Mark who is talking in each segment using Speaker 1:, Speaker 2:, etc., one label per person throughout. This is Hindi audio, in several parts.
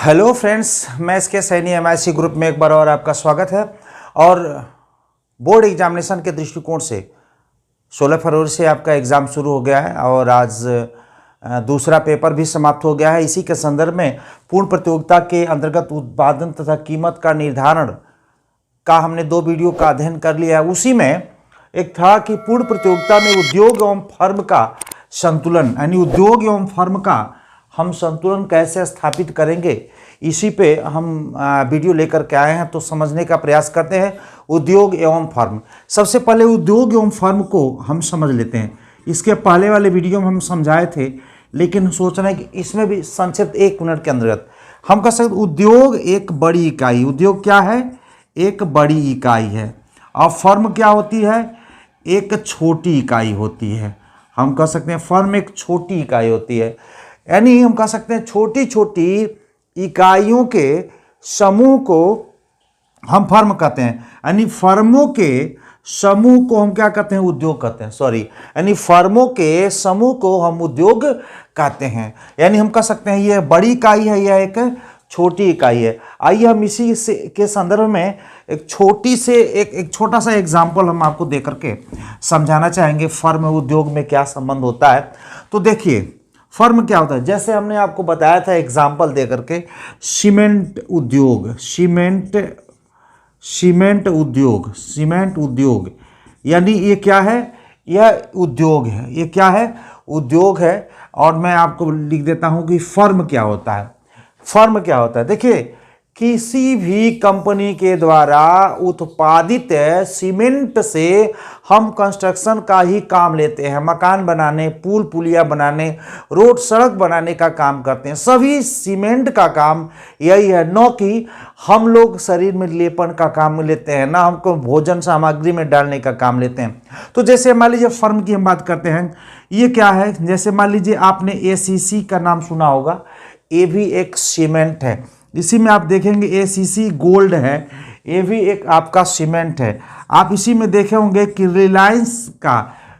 Speaker 1: हेलो फ्रेंड्स, मैं इसके सैनी MIC ग्रुप में एक बार और आपका स्वागत है। और बोर्ड एग्जामिनेशन के दृष्टिकोण से 16 फरवरी से आपका एग्ज़ाम शुरू हो गया है और आज दूसरा पेपर भी समाप्त हो गया है। इसी के संदर्भ में पूर्ण प्रतियोगिता के अंतर्गत उत्पादन तथा कीमत का निर्धारण का हमने 2 वीडियो का अध्ययन कर लिया है। उसी में एक था कि पूर्ण प्रतियोगिता में उद्योग एवं फर्म का संतुलन, यानी उद्योग एवं फर्म का हम संतुलन कैसे स्थापित करेंगे, इसी पे हम वीडियो लेकर के आए हैं। तो समझने का प्रयास करते हैं उद्योग एवं फर्म। सबसे पहले उद्योग एवं फर्म को हम समझ लेते हैं। इसके पहले वाले वीडियो में हम समझाए थे, लेकिन सोच रहे हैं कि इसमें भी संक्षिप्त 1 मिनट के अंतर्गत हम कह सकते उद्योग एक बड़ी इकाई। उद्योग क्या है? एक बड़ी इकाई है। और फर्म क्या होती है? एक छोटी इकाई होती है। हम कह सकते हैं फर्म एक छोटी इकाई होती है, यानी हम कह सकते हैं छोटी छोटी इकाइयों के समूह को हम फर्म कहते हैं। यानी फर्मों के समूह को हम क्या कहते हैं? उद्योग कहते हैं। सॉरी, यानी फर्मों के समूह को हम उद्योग कहते हैं। यानी हम कह सकते हैं यह बड़ी इकाई है, यह एक छोटी इकाई है। आइए हम इसी से के संदर्भ में एक छोटा सा एग्जाम्पल हम आपको दे करके समझाना चाहेंगे फर्म उद्योग में क्या संबंध होता है। तो देखिए फर्म क्या होता है, जैसे हमने आपको बताया था एग्जाम्पल दे करके, सीमेंट उद्योग, यानी ये क्या है? यह उद्योग है। ये क्या है? उद्योग है। और मैं आपको लिख देता हूं कि फर्म क्या होता है। फर्म क्या होता है? देखिए, किसी भी कंपनी के द्वारा उत्पादित सीमेंट से हम कंस्ट्रक्शन का ही काम लेते हैं। मकान बनाने, पुल पुलिया बनाने, रोड सड़क बनाने का काम करते हैं। सभी सीमेंट का काम यही है। न कि हम लोग शरीर में लेपन का काम लेते हैं, ना हमको भोजन सामग्री में डालने का काम लेते हैं। तो जैसे मान लीजिए फर्म की हम बात करते हैं, ये क्या है? जैसे मान लीजिए आपने ACC का नाम सुना होगा। ये भी एक सीमेंट है। इसी में आप देखेंगे ACC गोल्ड है, ये भी एक आपका सीमेंट है। आप इसी में देखे होंगे कि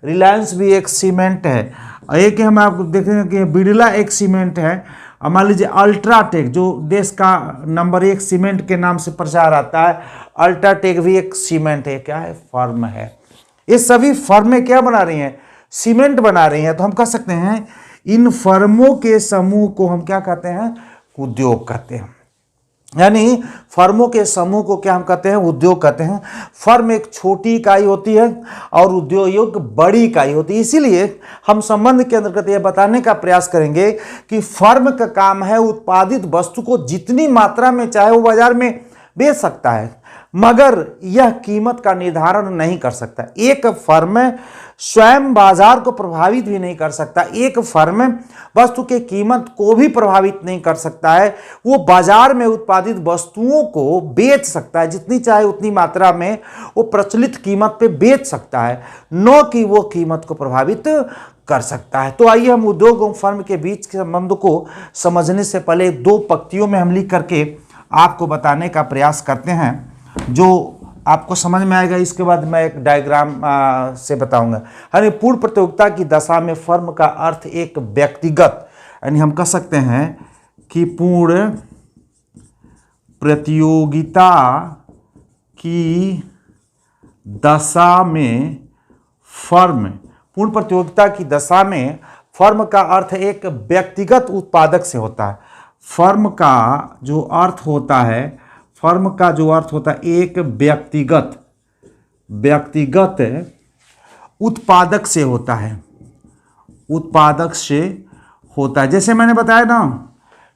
Speaker 1: रिलायंस भी एक सीमेंट है। एक हम आपको देखेंगे कि बिरला एक सीमेंट है। और मान लीजिए अल्ट्राटेक, जो देश का नंबर 1 सीमेंट के नाम से प्रचार आता है, अल्ट्राटेक भी एक सीमेंट है। क्या है? फर्म है। ये सभी फर्में क्या बना रही हैं? सीमेंट बना रही हैं। तो हम कह सकते हैं इन फर्मों के समूह को हम क्या कहते हैं? उद्योग कहते हैं। यानी फर्मों के समूह को क्या हम कहते हैं? उद्योग कहते हैं। फर्म एक छोटी इकाई होती है और उद्योग बड़ी इकाई होती है। इसीलिए हम संबंध के अंतर्गत यह बताने का प्रयास करेंगे कि फर्म का काम है उत्पादित वस्तु को जितनी मात्रा में चाहे वो बाजार में बेच सकता है, मगर यह कीमत का निर्धारण नहीं कर सकता। एक फर्म स्वयं बाजार को प्रभावित भी नहीं कर सकता। एक फर्म वस्तु के कीमत को भी प्रभावित नहीं कर सकता है। वो बाजार में उत्पादित वस्तुओं को बेच सकता है, जितनी चाहे उतनी मात्रा में वो प्रचलित कीमत पे बेच सकता है, न कि वो कीमत को प्रभावित कर सकता है। तो आइए हम उद्योग और फर्म के बीच के संबंध को समझने से पहले 2 पंक्तियों में हम लिख करके आपको बताने का प्रयास करते हैं, जो आपको समझ में आएगा। इसके बाद मैं एक डायग्राम से बताऊंगा। यानी पूर्ण प्रतियोगिता की दशा में फर्म का अर्थ एक व्यक्तिगत, यानी हम कह सकते हैं कि पूर्ण प्रतियोगिता की दशा में पूर्ण प्रतियोगिता की दशा में फर्म का अर्थ एक व्यक्तिगत उत्पादक से होता है। फर्म का जो अर्थ होता है एक व्यक्तिगत उत्पादक से होता है। जैसे मैंने बताया ना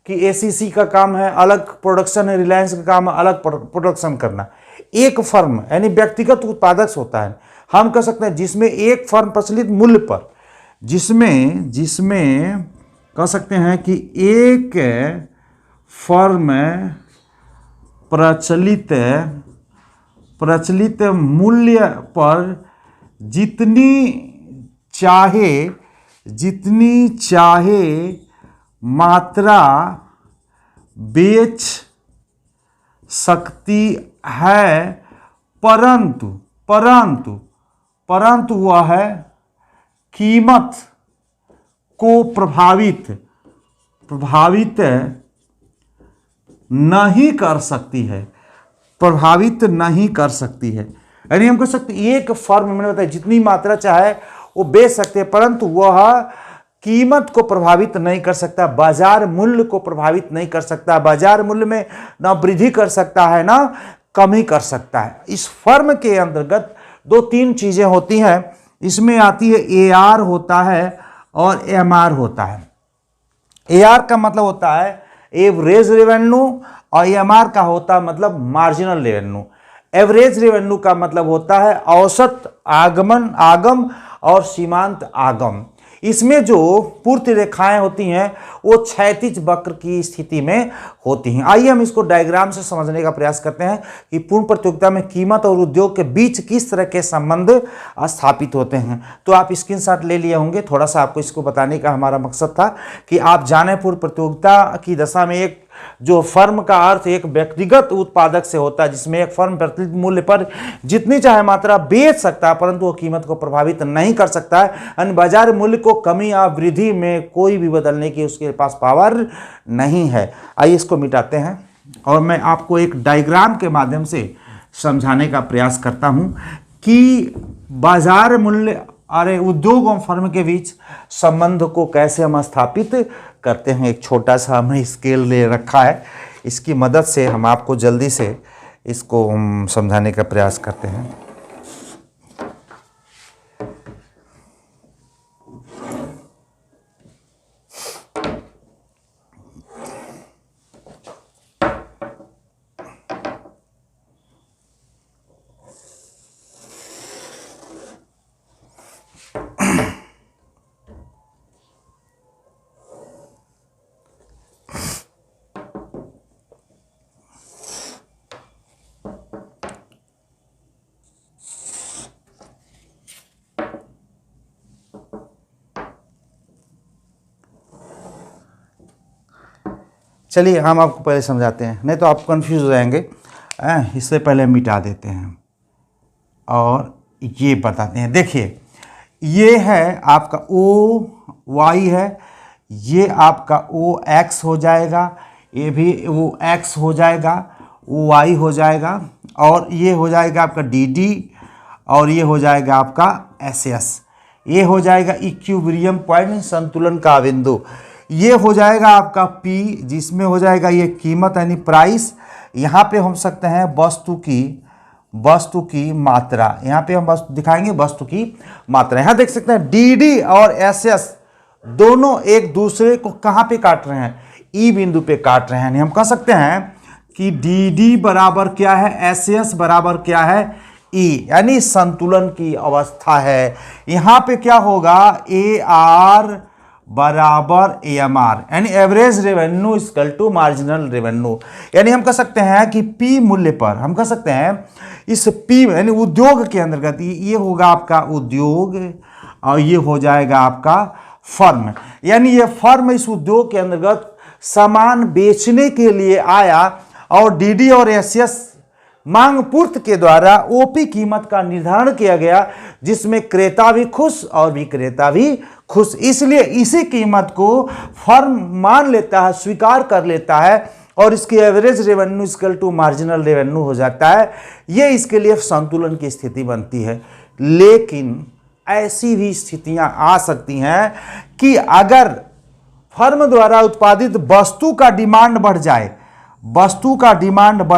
Speaker 1: कि ACC का काम है अलग प्रोडक्शन है, रिलायंस का काम है अलग प्रोडक्शन करना। एक फर्म यानी व्यक्तिगत उत्पादक से होता है। हम कह सकते हैं जिसमें एक फर्म प्रचलित मूल्य पर, जिसमें कह सकते हैं कि एक फर्म प्रचलित मूल्य पर जितनी चाहे मात्रा बेच सकती है, परंतु वह कीमत को प्रभावित नहीं कर सकती है, प्रभावित नहीं कर सकती है। यानी हम कह सकते हैं एक फर्म, मैंने बताया जितनी मात्रा चाहे वो बेच सकते हैं, परंतु वह कीमत को प्रभावित नहीं कर सकता, बाजार मूल्य को प्रभावित नहीं कर सकता, बाजार मूल्य में ना वृद्धि कर सकता है ना कमी कर सकता है। इस फर्म के अंतर्गत 2-3 चीजें होती हैं। इसमें आती है AR होता है और MR होता है। AR का मतलब होता है एवरेज रेवेन्यू और MR का होता है मतलब मार्जिनल रेवेन्यू। एवरेज रेवेन्यू का मतलब होता है औसत आगम और सीमांत आगम। इसमें जो पूर्ति रेखाएं होती हैं वो क्षैतिज वक्र की स्थिति में होती हैं। आइए हम इसको डायग्राम से समझने का प्रयास करते हैं कि पूर्ण प्रतियोगिता में कीमत और उद्योग के बीच किस तरह के संबंध स्थापित होते हैं। तो आप स्क्रीनशॉट ले लिए होंगे। थोड़ा सा आपको इसको बताने का हमारा मकसद था कि आप जाने पूर्ण प्रतियोगिता की दशा में एक जो फर्म का अर्थ एक व्यक्तिगत उत्पादक से होता है, जिसमें एक फर्म प्रतिनिधि मूल्य पर जितनी चाहे मात्रा बेच सकता है परंतु वो कीमत को प्रभावित नहीं कर सकता है। अन्य बाजार मूल्य को कमी या वृद्धि में कोई भी बदलने की उसके पास पावर नहीं है। आइए इसको मिटाते हैं और मैं आपको एक डायग्राम के माध्यम से समझाने का प्रयास करता हूं कि बाजार मूल्य और उद्योग और फर्म के बीच संबंध को कैसे हम स्थापित करते हैं। एक छोटा सा हमने स्केल ले रखा है, इसकी मदद से हम आपको जल्दी से इसको हम समझाने का प्रयास करते हैं। चलिए हम आपको पहले समझाते हैं, नहीं तो आप कंफ्यूज हो जाएंगे। इससे पहले मिटा देते हैं और ये बताते हैं। देखिए ये है आपका OY है, ये आपका OX हो जाएगा, ये भी OX हो जाएगा, OY हो जाएगा और ये हो जाएगा आपका DD और ये हो जाएगा आपका SS। ये हो जाएगा इक्विलिब्रियम पॉइंट, संतुलन का बिंदु। ये हो जाएगा आपका P, जिसमें हो जाएगा ये कीमत यानी प्राइस। यहाँ पे हम सकते हैं वस्तु की मात्रा, यहाँ पे हम दिखाएंगे वस्तु की मात्रा। यहाँ देख सकते हैं DD और SS दोनों एक दूसरे को कहाँ पे काट रहे हैं, E बिंदु पे काट रहे हैं। हम कह सकते हैं कि DD बराबर क्या है, SS बराबर क्या है, E, यानी संतुलन की अवस्था है। यहाँ पे क्या होगा, AR बराबर AMR यानी average revenue equal to marginal revenue. यानी हम कह सकते हैं कि P मूल्य पर हम कह सकते हैं इस P यानी उद्योग के अंतर्गत ये होगा आपका उद्योग और ये हो जाएगा आपका फर्म। यानी ये फर्म इस उद्योग के अंतर्गत सामान बेचने के लिए आया और DD और SS मांग पूर्ति के द्वारा OP कीमत का निर्धारण किया गया, जिसमें क्रेता भी खुश और विक्रेता भी खुश। इसलिए इसी कीमत को फर्म मान लेता है, स्वीकार कर लेता है और इसकी average revenue equal to marginal revenue हो जाता है। ये इसके लिए संतुलन की स्थिति बनती है। लेकिन ऐसी भी स्थितियां आ सकती हैं कि अगर फर्म द्वारा उत्पादित वस्तु का डिमांड बढ़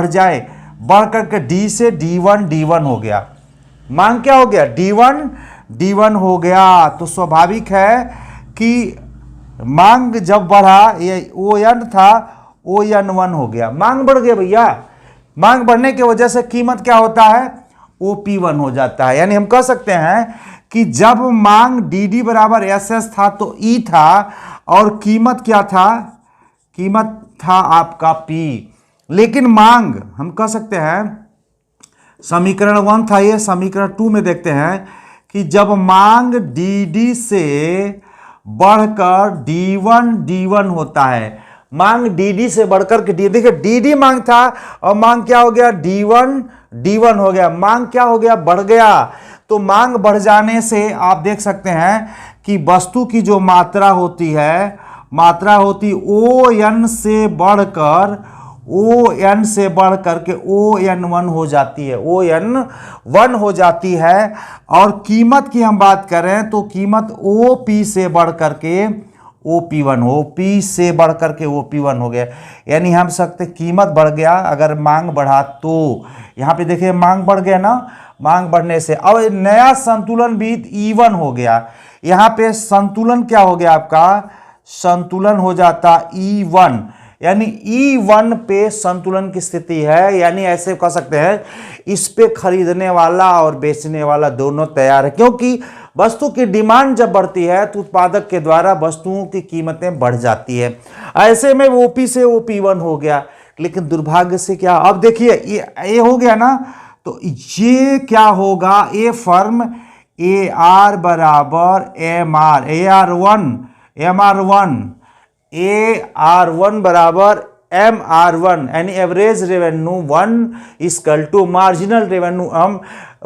Speaker 1: जाए, बढ़ करके D से D1 हो गया, मांग क्या हो गया, D1 हो गया। तो स्वाभाविक है कि मांग जब बढ़ा, ये ON था ON1 हो गया, मांग बढ़ गया भैया। मांग बढ़ने की वजह से कीमत क्या होता है, OP1 हो जाता है। यानी हम कह सकते हैं कि जब मांग DD बराबर SS था तो E था और कीमत क्या था, कीमत था आपका P। लेकिन मांग हम कह सकते हैं समीकरण 1 था, ये समीकरण 2 में देखते हैं कि जब मांग DD से बढ़कर D1 होता है, मांग DD से बढ़कर के देखिए DD मांग था और मांग क्या हो गया, D1 हो गया, मांग क्या हो गया, बढ़ गया। तो मांग बढ़ जाने से आप देख सकते हैं कि वस्तु की जो मात्रा होती ON से बढ़कर ON से बढ़ करके ON1 हो जाती है, ON1 हो जाती है। और कीमत की हम बात करें तो कीमत OP से बढ़ करके OP1, OP से बढ़ करके OP1 हो गया। यानी हम सकते कीमत बढ़ गया अगर मांग बढ़ा तो। यहाँ पे देखिए मांग बढ़ गया ना, मांग बढ़ने से अब नया संतुलन भी E1 हो गया। यहाँ पे संतुलन क्या हो गया आपका, संतुलन हो जाता E1, यानी E1 पे संतुलन की स्थिति है। यानी ऐसे कह सकते हैं इस पे खरीदने वाला और बेचने वाला दोनों तैयार है, क्योंकि वस्तु की डिमांड जब बढ़ती है तो उत्पादक के द्वारा वस्तुओं की कीमतें बढ़ जाती है। ऐसे में OP से OP1 हो गया। लेकिन दुर्भाग्य से क्या, अब देखिए ये हो गया ना, तो ये क्या होगा, ये फर्म AR बराबर MR, AR1 बराबर MR1, यानी average revenue 1 equal to marginal revenue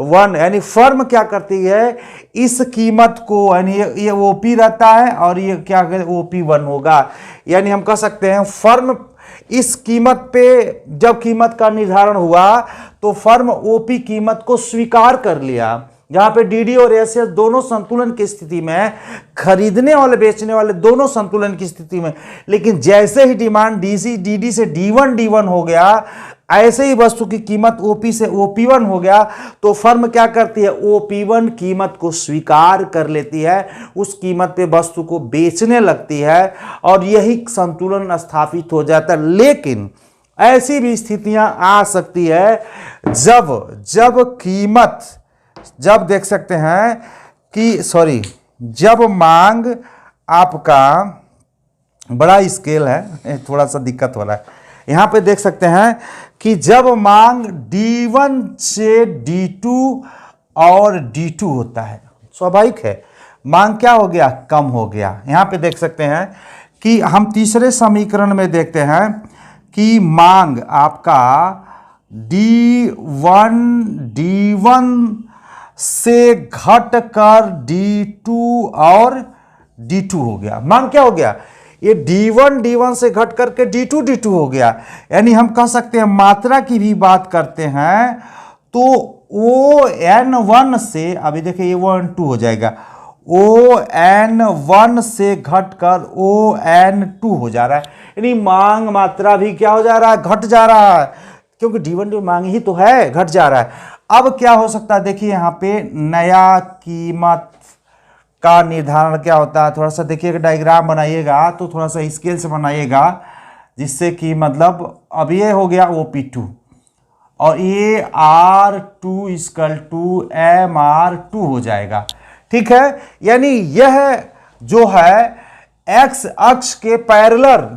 Speaker 1: 1। यानी फर्म क्या करती है, इस कीमत को, यानी ये OP रहता है और ये क्या OP1 होगा। यानी हम कह सकते हैं फर्म इस कीमत पे, जब कीमत का निर्धारण हुआ तो फर्म OP कीमत को स्वीकार कर लिया, जहां पे DD और SS दोनों संतुलन की स्थिति में, खरीदने वाले बेचने वाले दोनों संतुलन की स्थिति में। लेकिन जैसे ही डिमांड DD से D1 हो गया, ऐसे ही वस्तु की कीमत OP से OP1 हो गया, तो फर्म क्या करती है, OP1 कीमत को स्वीकार कर लेती है, उस कीमत पे वस्तु को बेचने लगती है और यही संतुलन स्थापित हो जाता है। लेकिन ऐसी भी स्थितियां आ सकती है जब कीमत, जब देख सकते हैं कि जब मांग आपका बड़ा स्केल है, थोड़ा सा दिक्कत हो रहा है। यहां पे देख सकते हैं कि जब मांग D1 से D2 और D2 होता है, स्वाभाविक है मांग क्या हो गया, कम हो गया। यहां पे देख सकते हैं कि हम तीसरे समीकरण में देखते हैं कि मांग आपका D1 से घटकर D2 और D2 हो गया। मांग क्या हो गया, ये D1 से घट करके D2 हो गया। यानी हम कह सकते हैं मात्रा की भी बात करते हैं तो ON1 से, अभी देखिए ये ON2 हो जाएगा, ON1 से घटकर ON2 हो जा रहा है। यानी मांग मात्रा भी क्या हो जा रहा है, घट जा रहा है, क्योंकि D1 मांग ही तो है, घट जा रहा है। अब क्या हो सकता है, देखिए यहाँ पे नया कीमत का निर्धारण क्या होता है, थोड़ा सा देखिए डायग्राम बनाइएगा तो थोड़ा सा स्केल से बनाइएगा, जिससे कि मतलब अब ये हो गया OP2 और ये R2 इक्वल टू MR2 हो जाएगा। ठीक है, यानी यह जो है एक्स अक्ष के पैरेलल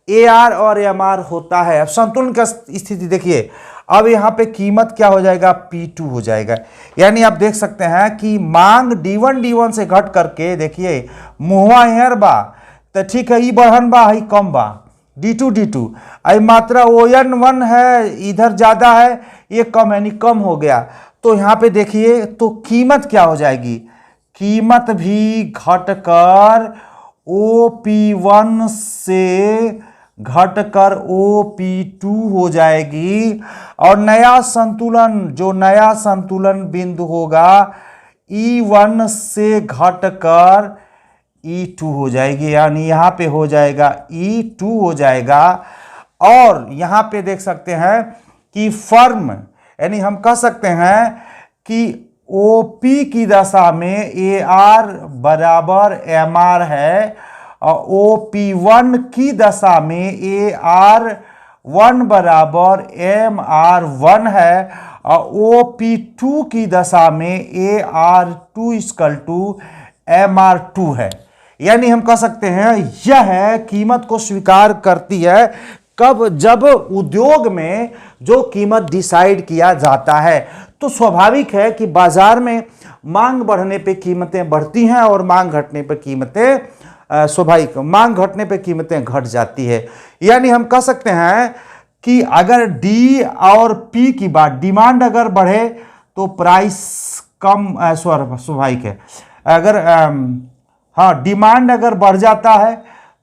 Speaker 1: AR और MR होता है। अब संतुलन का स्थिति देखिए, अब यहां पे कीमत क्या हो जाएगा, P2 हो जाएगा। यानी आप देख सकते हैं कि मांग D1 से घट करके, देखिए मुहवा हेर बा तो ठीक है, ई बढ़न बा ही कम बा, D2 आई मात्रा ON1 है, इधर ज्यादा है, ये कम है, यानी कम हो गया। तो यहां पे देखिए तो कीमत क्या हो जाएगी, कीमत भी घटकर OP1 से घटकर OP2 हो जाएगी और नया संतुलन बिंदु होगा E1 से घटकर E2 हो जाएगी। यानी यहाँ पे हो जाएगा E2 हो जाएगा। और यहाँ पे देख सकते हैं कि फर्म, यानी हम कह सकते हैं कि OP की दशा में AR बराबर MR है और OP1 की दशा में AR1 बराबर MR1 है और OP2 की दशा में AR2 इक्वल टू MR2 है। यानी हम कह सकते हैं यह कीमत को स्वीकार करती है कब, जब उद्योग में जो कीमत डिसाइड किया जाता है। तो स्वाभाविक है कि बाजार में मांग बढ़ने पे कीमतें बढ़ती हैं और मांग घटने पे कीमतें, स्वाभाविक मांग घटने पे कीमतें घट जाती है। यानी हम कह सकते हैं कि अगर D और P की बात, डिमांड अगर बढ़े तो प्राइस कम, स्वाभाविक है। अगर हाँ डिमांड अगर बढ़ जाता है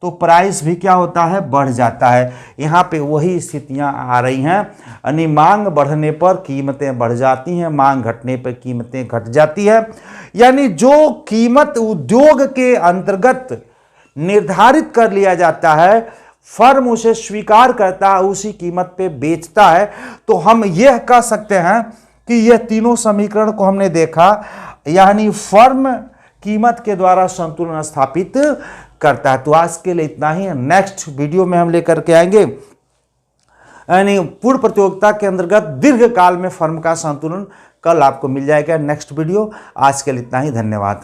Speaker 1: तो प्राइस भी क्या होता है, बढ़ जाता है। यहाँ पे वही स्थितियाँ आ रही हैं, यानी मांग बढ़ने पर कीमतें बढ़ जाती हैं, मांग घटने पर कीमतें घट जाती है। यानी जो कीमत उद्योग के अंतर्गत निर्धारित कर लिया जाता है, फर्म उसे स्वीकार करता है, उसी कीमत पे बेचता है। तो हम यह कह सकते हैं कि यह तीनों समीकरण को हमने देखा, यानी फर्म कीमत के द्वारा संतुलन स्थापित करता है। तो आज के लिए इतना ही। नेक्स्ट वीडियो में हम लेकर के आएंगे, यानी पूर्ण प्रतियोगिता के अंतर्गत दीर्घ काल में फर्म का संतुलन। कल आपको मिल जाएगा नेक्स्ट वीडियो। आज के लिए इतना ही, धन्यवाद।